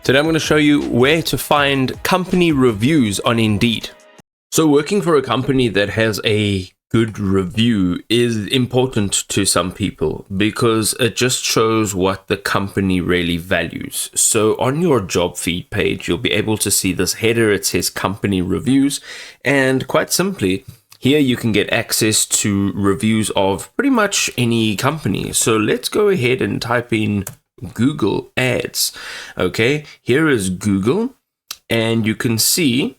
Today I'm going to show you where to find company reviews on Indeed. So working for a company that has a good review is important to some people because it just shows what the company really values. So on your job feed page, you'll be able to see this header. It says company reviews, and quite simply, here you can get access to reviews of pretty much any company. So let's go ahead and type in Google Ads. Okay, here is Google, and you can see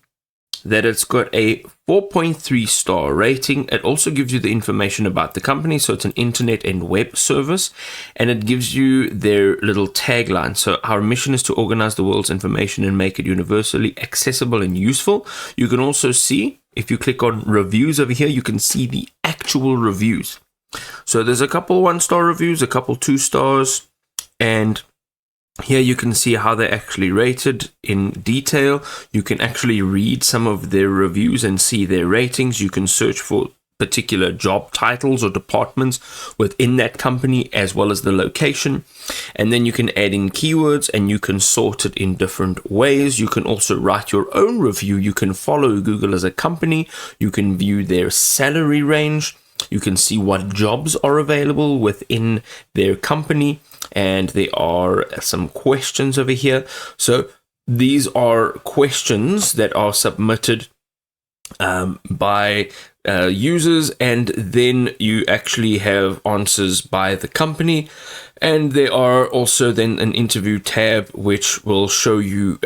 that it's got a 4.3 star rating. It also gives you the information about the company. So it's an internet and web service, and it gives you their little tagline. So our mission is to organize the world's information and make it universally accessible and useful. You can also see, if you click on reviews over here, you can see the actual reviews. So there's a couple 1-star reviews, a couple 2 stars, and here you can see how they're actually rated in detail. You can actually read some of their reviews and see their ratings. You can search for particular job titles or departments within that company, as well as the location. And then you can add in keywords and you can sort it in different ways. You can also write your own review. You can follow Google as a company. You can view their salary range. You can see what jobs are available within their company. And there are some questions over here. So these are questions that are submitted by users, and then you actually have answers by the company. And there are also then an interview tab which will show you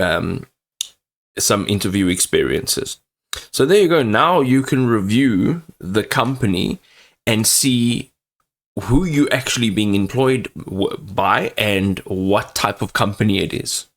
some interview experiences. So there you go. Now you can review the company and see who you're actually being employed by and what type of company it is.